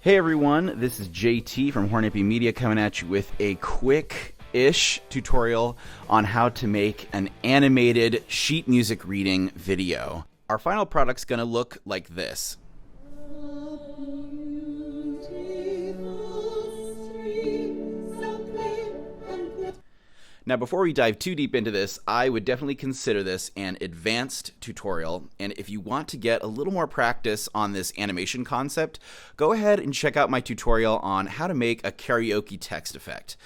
Hey everyone, this is JT from Hornippy Media coming at you with a quick-ish tutorial on how to make an animated sheet music reading video. Our final product's going to look like this. Now, before we dive too deep into this, I would definitely consider this an advanced tutorial. And if you want to get a little more practice on this animation concept, go ahead and check out my tutorial on how to make a karaoke text effect.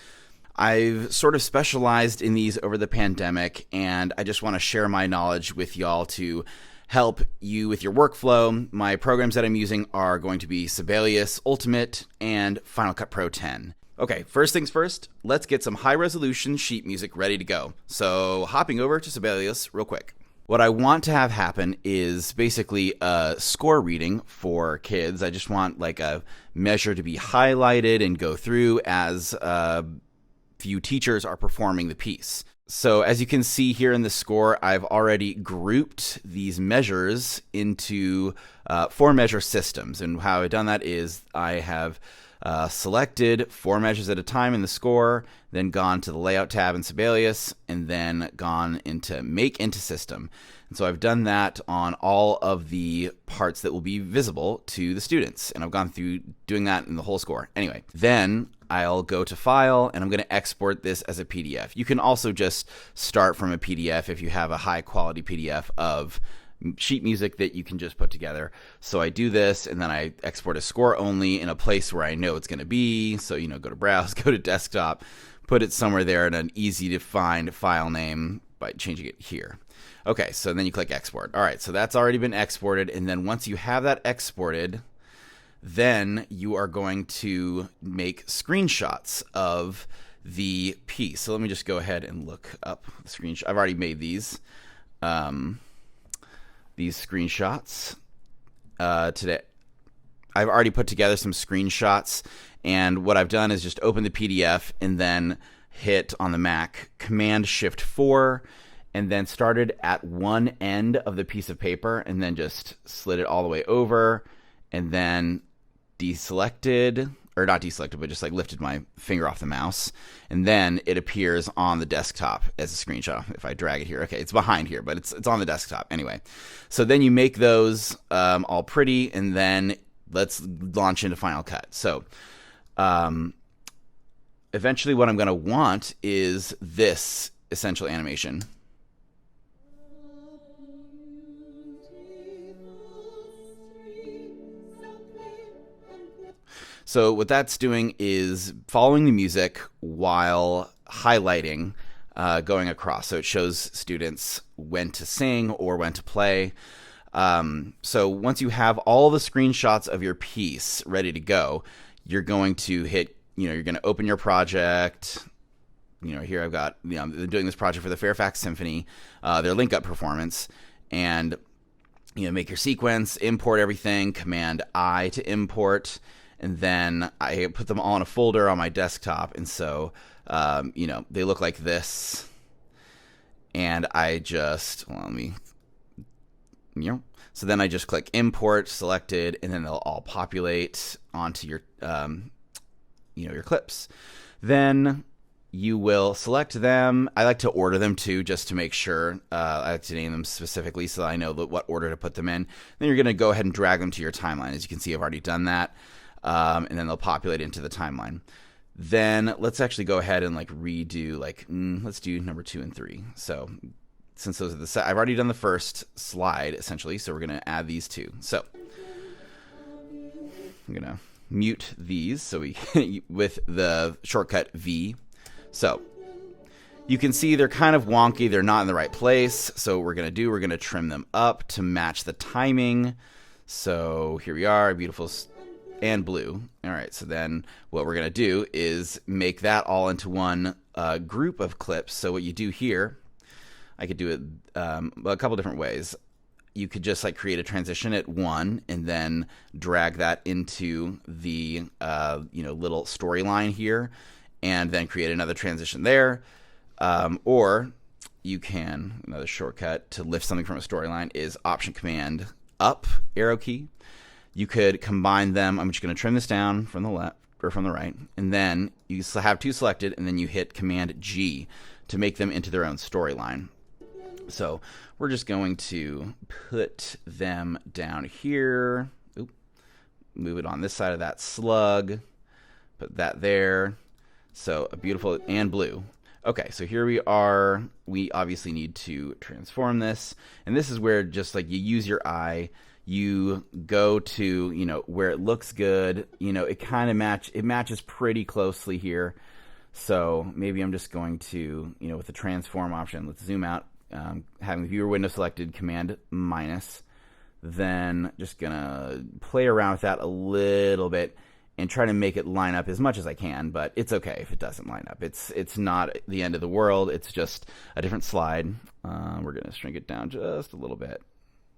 I've sort of specialized in these over the pandemic, and I just want to share my knowledge with y'all to help you with your workflow. My programs that I'm using are going to be Sibelius Ultimate and Final Cut Pro 10. Okay, first things first, let's get some high-resolution sheet music ready to go. So hopping over to Sibelius real quick. What I want to have happen is basically a score reading for kids. I just want like a measure to be highlighted and go through as a few teachers are performing the piece. So as you can see here in the score, I've already grouped these measures into 4-measure systems. And how I've done that is I have selected 4 measures at a time in the score, then gone to the Layout tab in Sibelius, and then gone into Make into System. And so I've done that on all of the parts that will be visible to the students. And I've gone through doing that in the whole score. Anyway, then I'll go to File, and I'm going to export this as a PDF. You can also just start from a PDF if you have a high-quality PDF of sheet music that you can just put together. So I do this, and then I export a score only in a place where I know it's going to be. So, go to Browse, go to Desktop, put it somewhere there in an easy to find file name by changing it here. Okay, so then you click Export. All right, so that's already been exported, and then once you have that exported, then you are going to make screenshots of the piece. So let me just go ahead and look up the screenshot. I've already made these screenshots today. I've already put together some screenshots, and what I've done is just open the PDF and then hit on the Mac Command-Shift-4 and then started at one end of the piece of paper and then just slid it all the way over and then deselected, or not deselected, but just like lifted my finger off the mouse, and then it appears on the desktop as a screenshot. If I drag it here, okay, it's behind here, but it's on the desktop anyway. So then you make those all pretty, and then let's launch into Final Cut. So eventually what I'm going to want is this essential animation. So what that's doing is following the music while highlighting going across. So it shows students when to sing or when to play. So once you have all the screenshots of your piece ready to go, you're going to hit, you're going to open your project. Here I've got, I'm doing this project for the Fairfax Symphony, their link up performance, and make your sequence, import everything, Command I to import. And then I put them all in a folder on my desktop. And so, they look like this. And I just, so then I just click import, selected, and then they'll all populate onto your, your clips. Then you will select them. I like to order them too, just to make sure. I like to name them specifically so that I know what order to put them in. Then you're going to go ahead and drag them to your timeline. As you can see, I've already done that. And then they'll populate into the timeline. Then let's actually go ahead and redo, let's do number 2 and 3. So since those are I've already done the first slide essentially, so we're going to add these two. So I'm going to mute these so we with the shortcut V. So you can see they're kind of wonky. They're not in the right place. So what we're going to trim them up to match the timing. So here we are, beautiful and blue. All right, so then what we're going to do is make that all into one group of clips. So what you do here, I could do it a couple different ways. You could just create a transition at 1 and then drag that into the little storyline here, and then create another transition there. Or you can, another shortcut to lift something from a storyline is Option Command up arrow key. you could combine them. I'm just going to trim this down from the left or from the right, and then you have two selected, and then you hit Command G to make them into their own storyline. So we're just going to put them down here. Oop. Move it on this side of that slug. Put that there. So a beautiful, and blue. Okay, so here we are. We obviously need to transform this. And this is where just like you use your eye, you go to, where it looks good. It kind of matches pretty closely here. So maybe I'm just going to, with the transform option, let's zoom out, having the viewer window selected, Command minus. Then just gonna play around with that a little bit and try to make it line up as much as I can, but it's okay if it doesn't line up. It's not the end of the world. It's just a different slide. We're gonna shrink it down just a little bit.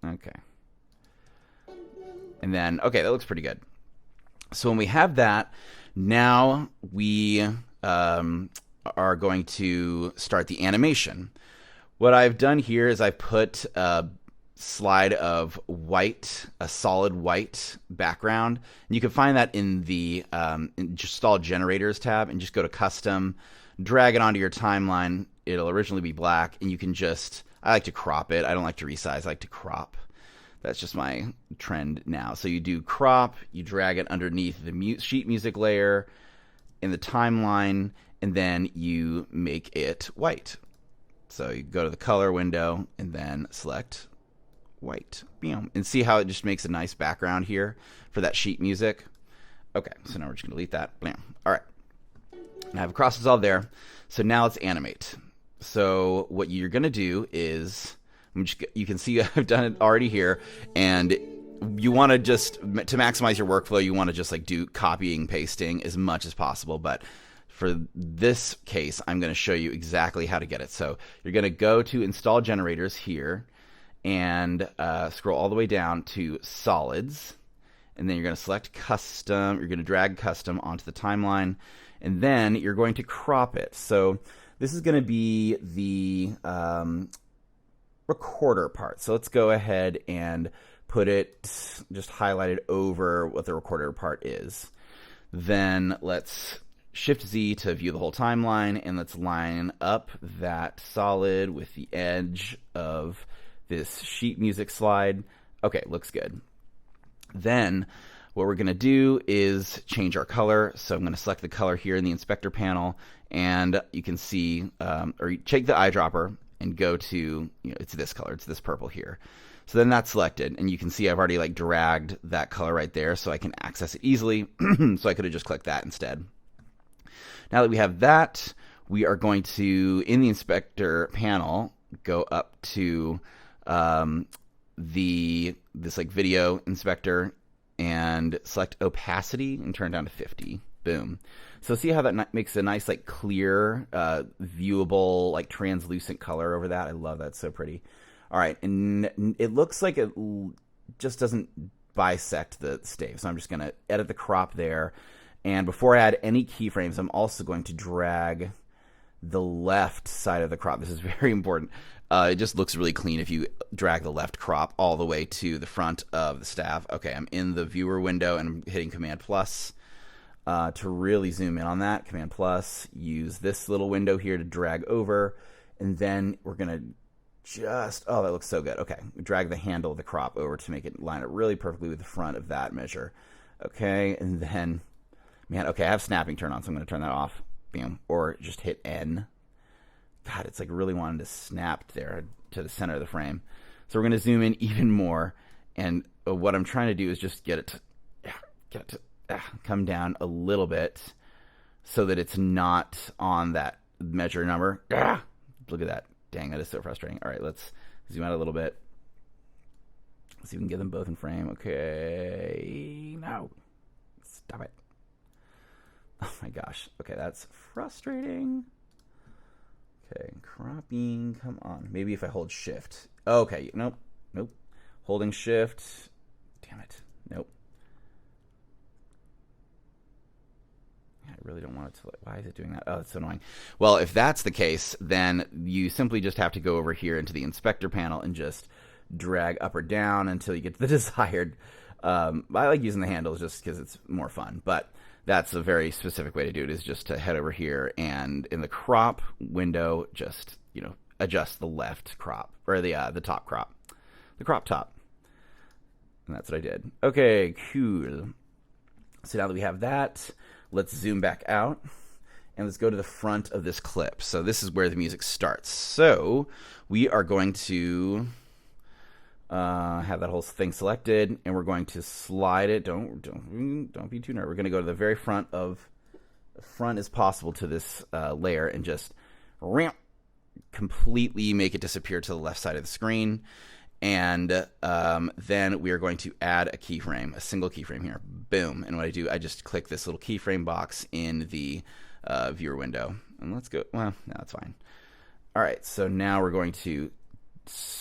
Okay. And then, okay, that looks pretty good. So when we have that, now we are going to start the animation. What I've done here is I've put a slide of white, a solid white background. And you can find that in the Install Generators tab, and just go to Custom, drag it onto your timeline. It'll originally be black, and you can just, I like to crop it. I don't like to resize, I like to crop. That's just my trend now. So you do crop, you drag it underneath the sheet music layer in the timeline, and then you make it white. So you go to the color window and then select white. Bam. And see how it just makes a nice background here for that sheet music. Okay, so now we're just going to delete that. Bam. All right. I have a cross dissolve there. So now let's animate. So what you're going to do is, you can see I've done it already here, and you want to just, to maximize your workflow, you want to just like do copying, pasting as much as possible. But for this case, I'm going to show you exactly how to get it. So you're going to go to Install Generators here and scroll all the way down to Solids. And then you're going to select Custom. You're going to drag Custom onto the timeline. And then you're going to crop it. So this is going to be the recorder part. So let's go ahead and put it, just highlight it over what the recorder part is. Then let's Shift Z to view the whole timeline, and let's line up that solid with the edge of this sheet music slide. Okay, looks good. Then what we're going to do is change our color. So I'm going to select the color here in the inspector panel, and you can see, or you take the eyedropper and go to, it's this color, it's this purple here. So then that's selected, and you can see I've already like dragged that color right there so I can access it easily. So I could have just clicked that instead. Now that we have that, we are going to, in the inspector panel, go up to this like video inspector and select opacity and turn it down to 50. Boom. So see how that makes a nice like clear, viewable, like translucent color over that? I love that. It's so pretty. All right, and it looks like it just doesn't bisect the stave. So I'm just going to edit the crop there. And before I add any keyframes, I'm also going to drag the left side of the crop. This is very important. It just looks really clean if you drag the left crop all the way to the front of the staff. Okay, I'm in the viewer window and I'm hitting Command plus to really zoom in on that. Command plus, use this little window here to drag over, and then we're going to just, oh, that looks so good. Okay, drag the handle of the crop over to make it line up really perfectly with the front of that measure. Okay, and then, man, okay, I have snapping turned on, so I'm going to turn that off. Bam. Or just hit N. God, it's like really wanting to snap there to the center of the frame. So we're going to zoom in even more, and what I'm trying to do is just get it to come down a little bit so that it's not on that measure number. Look at that. Dang, that is so frustrating. All right, let's zoom out a little bit. Let's see if we can get them both in frame. Okay, no. Stop it. Oh my gosh. Okay, that's frustrating. Okay, cropping. Come on. Maybe if I hold shift. Okay, nope. Holding shift. Damn it. Nope. I really don't want it to. Why is it doing that? Oh, it's so annoying. Well, if that's the case, then you simply just have to go over here into the inspector panel and just drag up or down until you get to the desired I like using the handles just because it's more fun, but that's a very specific way to do it, is just to head over here and in the crop window, just, adjust the left crop, or the top crop, the crop top. And that's what I did. Okay, cool. So now that we have that, let's zoom back out and let's go to the front of this clip. So this is where the music starts. So we are going to have that whole thing selected, and we're going to slide it. Don't be too nervous. We're going to go to the very front as possible to this layer, and just completely make it disappear to the left side of the screen. And then we are going to add a keyframe, a single keyframe here. Boom. And what I do, I just click this little keyframe box in the viewer window. And let's go. Well, no, that's fine. All right. So now we're going to,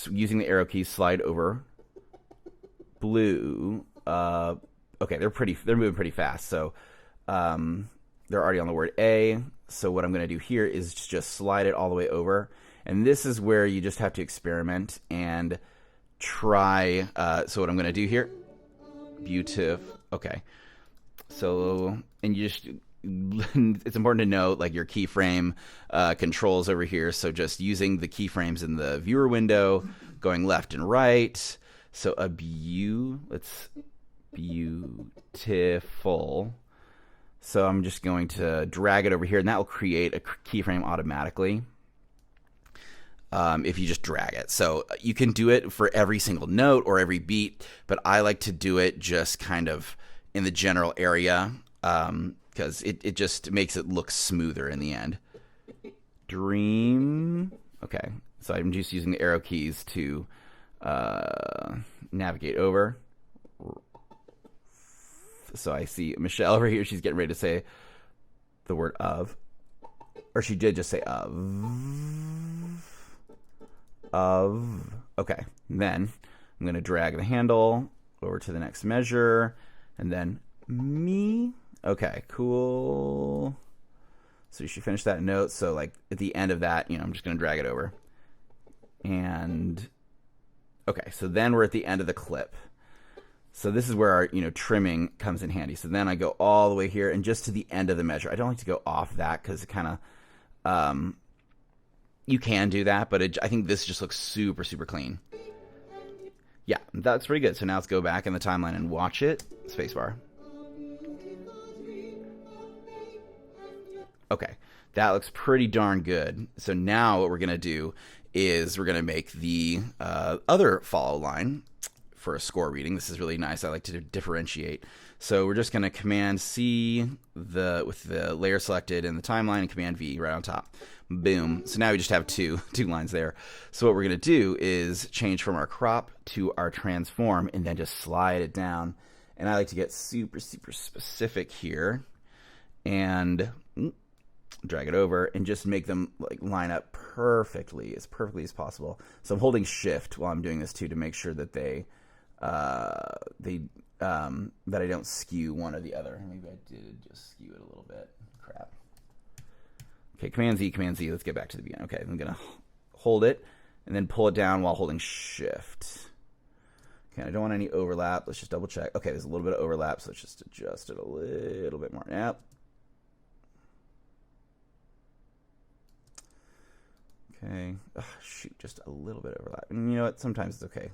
using the arrow keys, slide over blue. Okay, they're moving pretty fast. So they're already on the word A. So what I'm going to do here is just slide it all the way over. And this is where you just have to experiment and try. So what I'm going to do here, beautiful. Okay. So, and you just, it's important to note, like, your keyframe controls over here. So just using the keyframes in the viewer window, going left and right. So let's beautiful. So I'm just going to drag it over here, and that will create a keyframe automatically. If you just drag it. So you can do it for every single note or every beat, but I like to do it just kind of in the general area, because it just makes it look smoother in the end. Dream. Okay, so I'm just using the arrow keys to navigate over. So I see Michelle over here. She's getting ready to say the word of, or she did just say of. Okay, and then I'm going to drag the handle over to the next measure, and then me. Okay, cool. So you should finish that note. So like at the end of that, I'm just going to drag it over. And okay, so then we're at the end of the clip. So this is where our trimming comes in handy. So then I go all the way here and just to the end of the measure. I don't like to go off that because it kind of you can do that, but I think this just looks super, super clean. Yeah, that's pretty good. So now let's go back in the timeline and watch it. Spacebar. Okay, that looks pretty darn good. So now what we're going to do is we're going to make the other follow line for a score reading. This is really nice. I like to differentiate. So we're just going to Command C with the layer selected in the timeline, and Command V right on top. Boom. So now we just have two lines there. So what we're going to do is change from our crop to our transform, and then just slide it down. And I like to get super, super specific here and drag it over and just make them like line up perfectly as possible. So I'm holding Shift while I'm doing this too, to make sure that that I don't skew one or the other. Maybe I did just skew it a little bit. Crap. Okay, Command Z. Let's get back to the beginning. Okay, I'm going to hold it and then pull it down while holding Shift. Okay, I don't want any overlap. Let's just double check. Okay, there's a little bit of overlap, so let's just adjust it a little bit more. Yep. Okay. Oh, shoot, just a little bit of overlap. And you know what? Sometimes it's okay.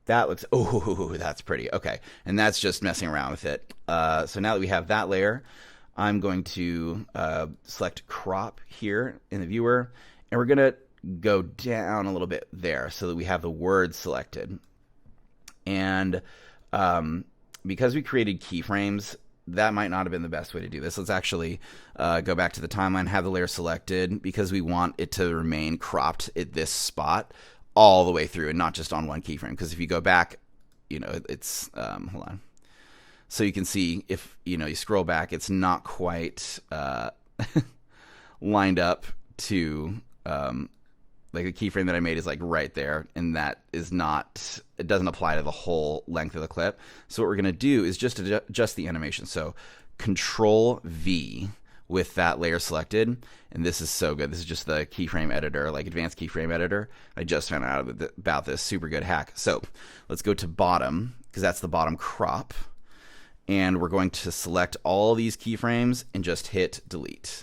That looks, that's pretty. Okay, and that's just messing around with it. So now that we have that layer, I'm going to select crop here in the viewer, and we're going to go down a little bit there so that we have the word selected. And because we created keyframes, that might not have been the best way to do this. Let's actually go back to the timeline, have the layer selected, because we want it to remain cropped at this spot all the way through and not just on one keyframe. Because if you go back, it's, hold on. So you can see if, you scroll back, it's not quite lined up to, like the keyframe that I made is like right there, and that is not, it doesn't apply to the whole length of the clip. So what we're going to do is just adjust the animation. So Control V with that layer selected, and this is so good. This is just the keyframe editor, like advanced keyframe editor. I just found out about this super good hack. So let's go to bottom, because that's the bottom crop. And we're going to select all these keyframes and just hit delete.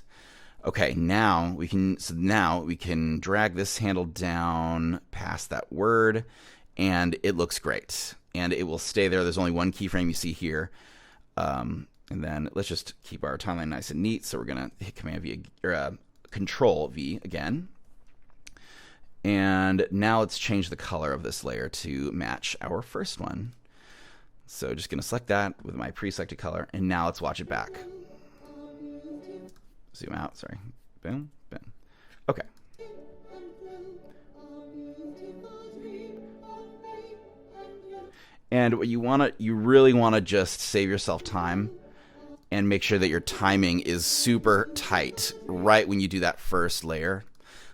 Okay, now we can drag this handle down past that word, and it looks great. And it will stay there. There's only one keyframe you see here. And then let's just keep our timeline nice and neat. So we're gonna hit Command V or Control V again. And now let's change the color of this layer to match our first one. So just gonna select that with my pre-selected color, and now let's watch it back. Zoom out, sorry. Boom, boom. Okay. And what you really wanna just save yourself time and make sure that your timing is super tight right when you do that first layer,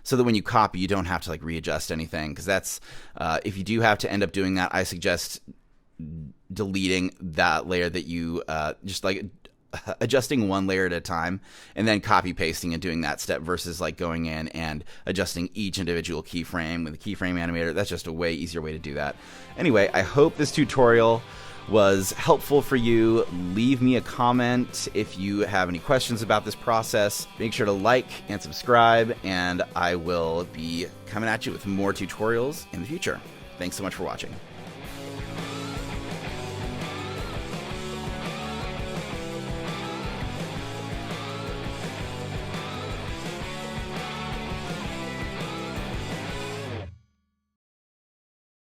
so that when you copy, you don't have to like readjust anything. Because that's, if you do have to end up doing that, I suggest deleting that layer that you just like adjusting one layer at a time and then copy pasting and doing that step versus like going in and adjusting each individual keyframe with the keyframe animator. That's just a way easier way to do that. Anyway, I hope this tutorial was helpful for you. Leave me a comment if you have any questions about this process. Make sure to like and subscribe, and I will be coming at you with more tutorials in the future. Thanks so much for watching.